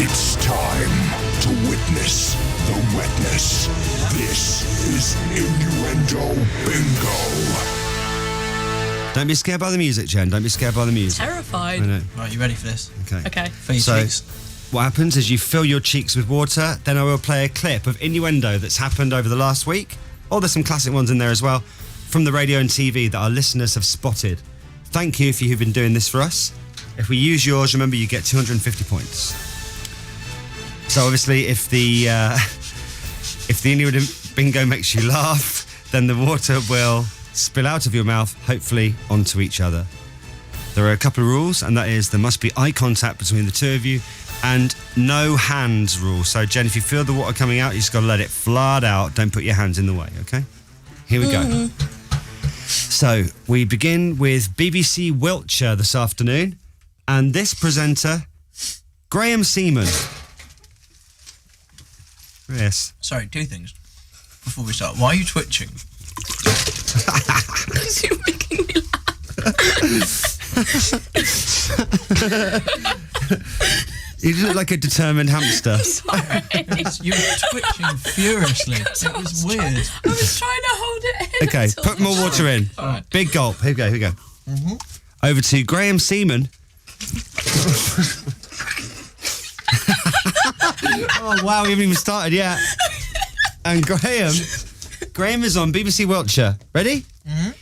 It's time to witness the wetness. This is Innuendo Bingo. Don't be scared by the music, Jen. Don't be scared by the music. Terrified. I know. Right, you ready for this? Okay. For your cheeks. What happens is you fill your cheeks with water, then I will play a clip of innuendo that's happened over the last week. Oh, there's some classic ones in there as well, from the radio and TV that our listeners have spotted. Thank you if you've been doing this for us. If we use yours, remember you get 250 points. So obviously, if the Innuendo Bingo makes you laugh, then the water will spill out of your mouth, hopefully onto each other. There are a couple of rules, and that is there must be eye contact between the two of you, and no hands rule. So, Jen, if you feel the water coming out, you just got to let it flood out. Don't put your hands in the way, okay? Here we go. So, we begin with BBC Wiltshire this afternoon, and this presenter, Graham Seaman. Yes. Sorry, two things before we start. Why are you twitching? Because you're making me laugh. You look like a determined hamster. Sorry. You were twitching furiously. It was weird. I was trying to hold it in. Okay, put more water in. Right. Big gulp. Here we go. Over to Graham Seaman. Oh, wow, we haven't even started yet. And Graham is on BBC Wiltshire. Ready?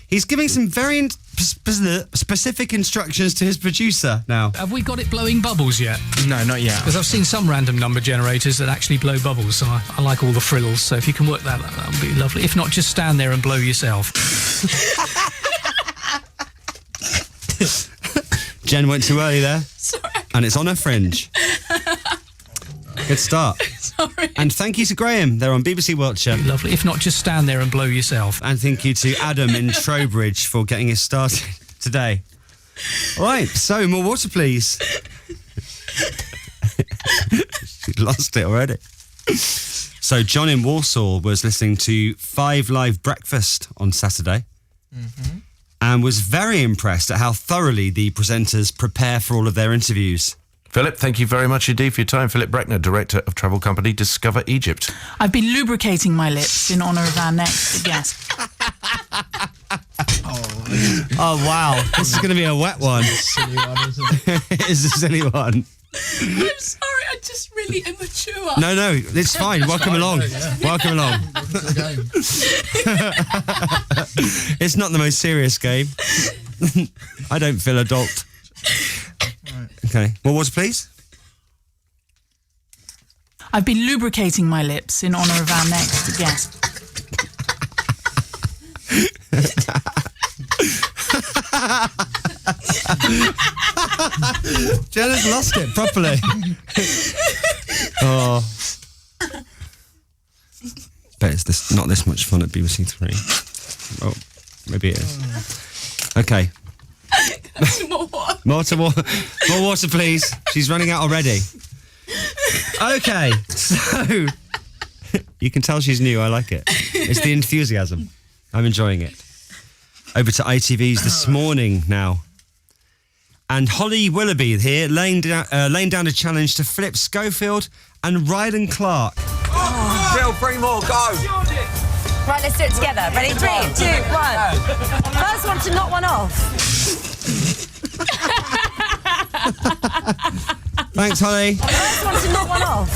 He's giving some very specific instructions to his producer now. Have we got it blowing bubbles yet? No, not yet. Because I've seen some random number generators that actually blow bubbles, so I like all the frills. So if you can work that would be lovely. If not, just stand there and blow yourself. Jen went too early there. Sorry. And it's on her fringe. Good start. Sorry. And thank you to Graham. They're on BBC Wiltshire. Lovely. If not, just stand there and blow yourself. And thank you to Adam in Trowbridge for getting us started today. All right, so more water, please. She lost it already. So John in Walsall was listening to 5 Live Breakfast on Saturday and was very impressed at how thoroughly the presenters prepare for all of their interviews. Philip, thank you very much indeed for your time. Philip Breckner, director of travel company Discover Egypt. I've been lubricating my lips in honour of our next guest. Oh, wow. This is going to be a wet one. Silly one, isn't it? It is a silly one. I'm sorry, I'm just really immature. No, it's fine. Welcome along. Welcome along. It's not the most serious game. I don't feel adult. Okay. More water, please. I've been lubricating my lips in honour of our next guest. Jenna's lost it properly. Oh. Bet it's not this much fun at BBC Three. Oh, maybe it is. Okay. More water. More water, please. She's running out already. Okay, so you can tell she's new. I like it. It's the enthusiasm. I'm enjoying it. Over to ITV's This Morning now. And Holly Willoughby here laying down a challenge to Philip Schofield and Rylan Clark. Phil, 3 more, go! Right, let's do it together. Ready? 3, 2, 1. First one to knock one off. Thanks, Holly. First one to knock one off.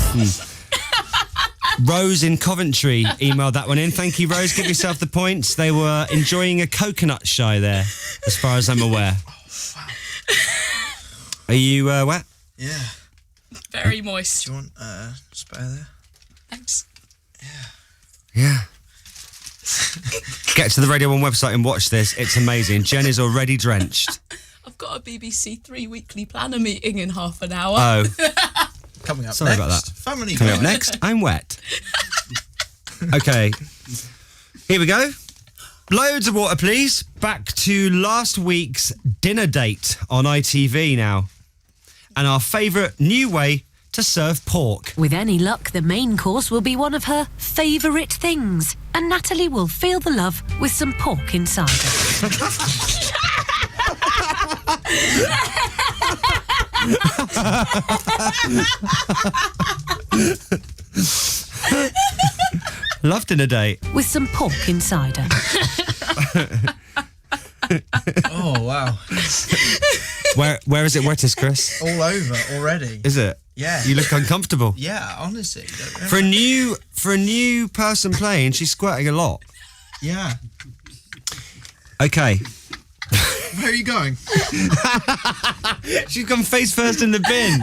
Rose in Coventry emailed that one in. Thank you, Rose. Give yourself the points. They were enjoying a coconut shy there, as far as I'm aware. Are you wet? Yeah. Very moist. Do you want spare there? Thanks. Yeah. Get to the Radio 1 website and watch this. It's amazing. Jen is already drenched. I've got a BBC 3 weekly planner meeting in half an hour. Oh. Coming up Sorry next. about that. Family Coming up Guy. next, I'm wet. Okay. Here we go. Loads of water, please. Back to last week's dinner date on ITV now. And our favourite new way to serve pork. With any luck, the main course will be one of her favourite things. And Natalie will feel the love with some pork inside her. Love dinner date. with some pork insider. Oh, wow. Where is it wettest, Chris? All over already. Is it? Yeah. You look uncomfortable. Yeah, honestly. For a new person playing, she's squirting a lot. Yeah. Okay. Where are you going? She's gone face first in the bin.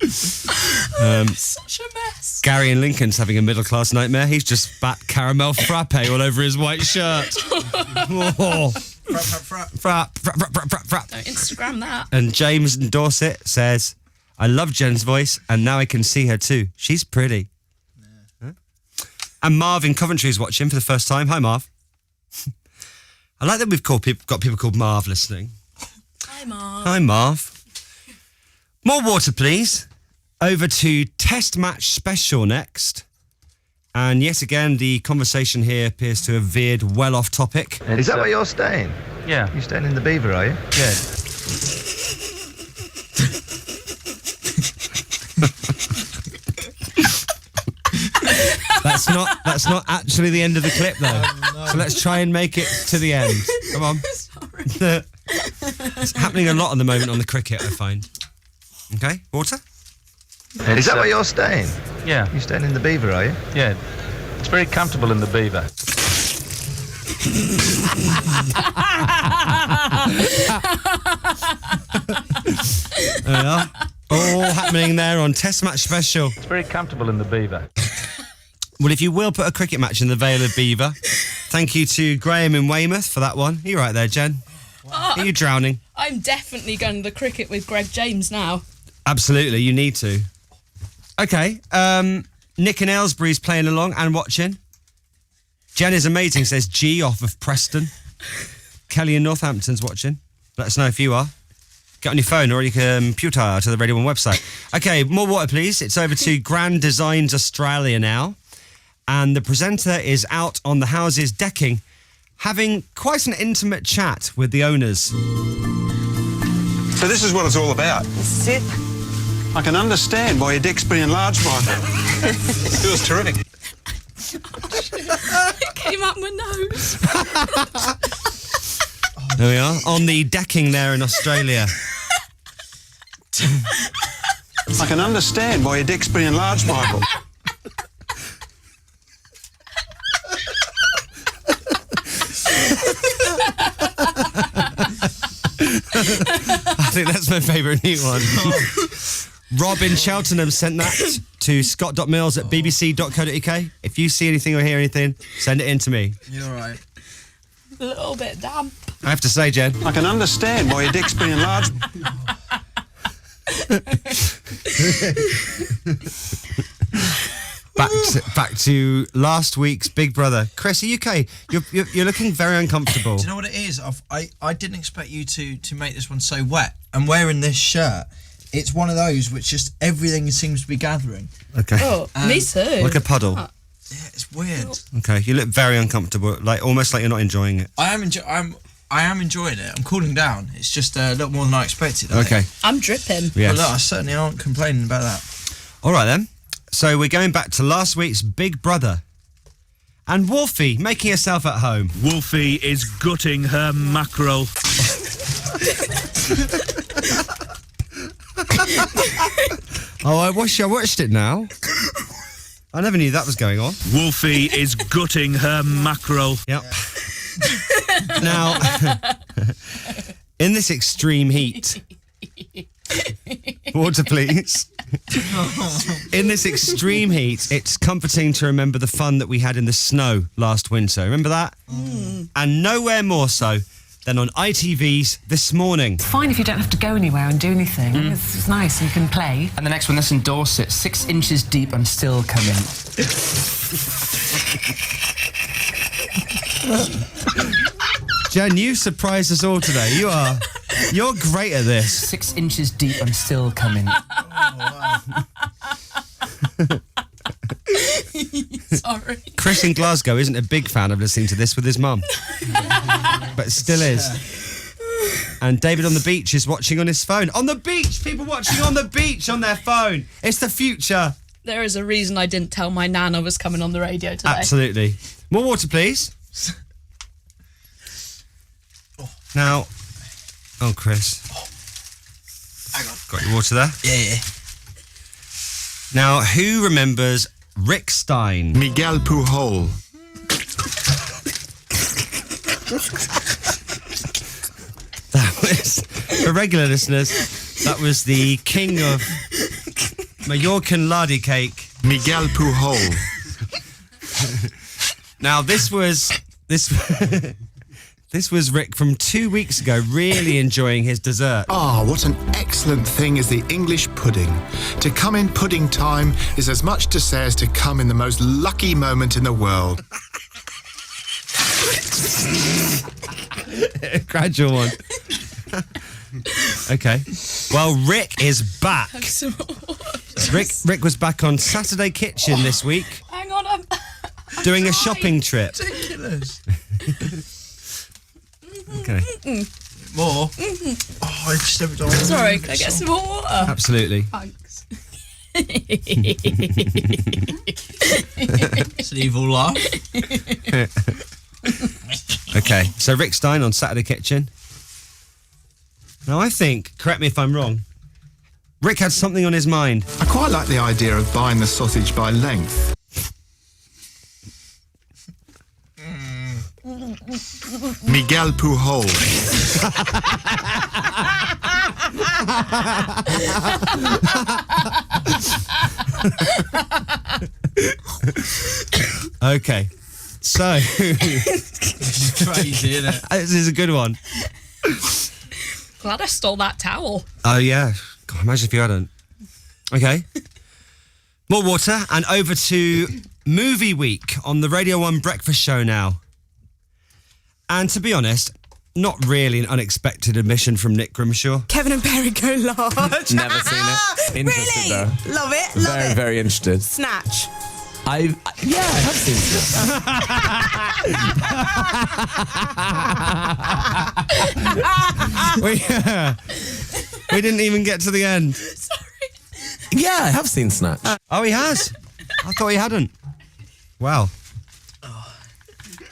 Such a mess. Gary in Lincoln's having a middle class nightmare. He's just spat caramel frappe all over his white shirt. Oh. Frappe. Don't Instagram that. And James in Dorset says, I love Jen's voice and now I can see her too. She's pretty. Huh? And Marv in Coventry is watching for the first time. Hi, Marv. I like that we've got people called Marv listening. Hi, Marv. Hi, Marv. More water, please. Over to Test Match Special next. And yet again, the conversation here appears to have veered well off topic. Is that where you're staying? Yeah. You're staying in the Beaver, are you? Yeah. That's not actually the end of the clip, though. No. So let's try and make it to the end. Come on. Sorry. It's happening a lot at the moment on the cricket, I find. Okay, water? Is that where you're staying? Yeah. You're staying in the Beaver, are you? Yeah. It's very comfortable in the Beaver. There we are. All happening there on Test Match Special. It's very comfortable in the Beaver. Well, if you will put a cricket match in the Vale of Beaver, thank you to Graham in Weymouth for that one. You're right there, Jen. Are you drowning? I'm definitely going to the cricket with Greg James now. Absolutely, you need to. Okay, Nick in Aylesbury's playing along and watching. Jen is amazing, says G off of Preston. Kelly in Northampton's watching. Let us know if you are. Get on your phone or your computer to the Radio 1 website. Okay, more water, please. It's over to Grand Designs Australia now. And the presenter is out on the house's decking, having quite an intimate chat with the owners. So this is what it's all about. This is it. I can understand why your dick's been enlarged, Michael. It was terrific. It came up my nose. There we are, on the decking there in Australia. I can understand why your dick's been enlarged, Michael. I think that's my favourite new one. Rob in Cheltenham sent that to scott.mills@bbc.co.uk. If you see anything or hear anything, send it in to me. You're right. A little bit damp. I have to say, Jen. I can understand why your dick's been enlarged. Back to last week's Big Brother. Chris, are you okay? You're looking very uncomfortable. Do you know what it is? I didn't expect you to make this one so wet. I'm wearing this shirt. It's one of those which just everything seems to be gathering. Okay. Oh, me too. Like a puddle. Yeah, it's weird. Okay, you look very uncomfortable, like almost like you're not enjoying it. I am enjoying it. I'm cooling down. It's just a little more than I expected. I think. I'm dripping. Yes. But look, I certainly aren't complaining about that. All right then. So we're going back to last week's Big Brother. And Wolfie making herself at home. Wolfie is gutting her mackerel. Oh, I watched it now. I never knew that was going on. Wolfie is gutting her mackerel. Yep. Now, in this extreme heat, water please. In this extreme heat, it's comforting to remember the fun that we had in the snow last winter. Remember that? And nowhere more so than on ITV's This Morning. It's fine if you don't have to go anywhere and do anything. It's nice, you can play. And the next one, that's in Dorset, 6 inches deep and still coming. Jen, you surprised us all today. You're great at this. 6 inches deep and still coming. Sorry. Chris in Glasgow isn't a big fan of listening to this with his mum, but still is. And David on the beach is watching on his phone. On the beach! People watching on the beach on their phone. It's the future. There is a reason I didn't tell my nan I was coming on the radio today. Absolutely. More water, please. Now, Chris. Hang on. Got your water there? Yeah. Now, who remembers Rick Stein? Miguel Pujol. That was, for regular listeners, that was the king of Mallorcan lardy cake. Miguel Pujol. Now, this was Rick from 2 weeks ago, really enjoying his dessert. What an excellent thing is the English pudding. To come in pudding time is as much to say as to come in the most lucky moment in the world. A gradual one. Okay. Well, Rick is back. Rick was back on Saturday Kitchen this week. Hang on, I'm doing a shopping trip. Ridiculous. Okay. More? I just never done. Sorry, can I get some more water? Absolutely. Thanks. It's an evil laugh. Okay, so Rick Stein on Saturday Kitchen. Now I think, correct me if I'm wrong, Rick had something on his mind. I quite like the idea of buying the sausage by length. Miguel Pujol. Okay, so It's crazy, isn't it? this is a good one. Glad I stole that towel. Oh yeah, God, imagine if you hadn't. Okay, more water and over to Movie Week on the Radio 1 Breakfast Show now. And to be honest, not really an unexpected admission from Nick Grimshaw. Kevin and Barry go large. Never seen it. Interested Really? though. Love it. Very, very interested. Snatch. I have seen We didn't even get to the end. Sorry. Yeah, I have seen Snatch. Oh, he has? I thought he hadn't. Wow.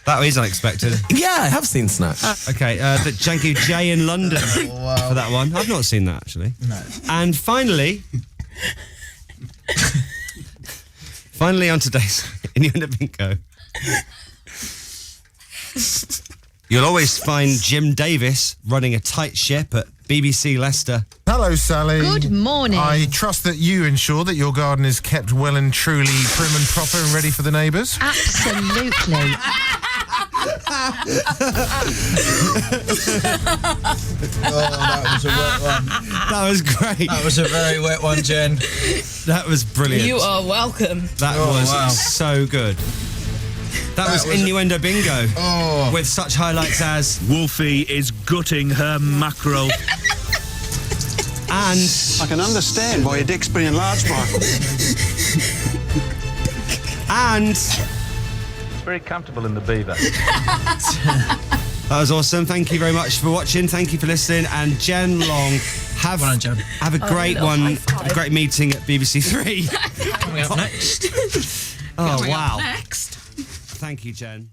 That was unexpected. Yeah, I have seen Snatch. Okay, the Janky J in London for that one. I've not seen that, actually. No. And finally on today's Innuendo Bingo, you'll always find Jim Davis running a tight ship at BBC Leicester. Hello, Sally. Good morning. I trust that you ensure that your garden is kept well and truly prim and proper and ready for the neighbours. Absolutely. That was a wet one. That was great. That was a very wet one, Jen. That was brilliant. You are welcome. That was so good. That was Innuendo Bingo with such highlights as Wolfie is gutting her mackerel. And I can understand why your dick's being enlarged, Michael. And It's very comfortable in the beaver. that was awesome. Thank you very much for watching. Thank you for listening. And Jen Long, have a great one. Have a great meeting at BBC Three. Coming up next. Oh, wow. Next. Thank you, Jen.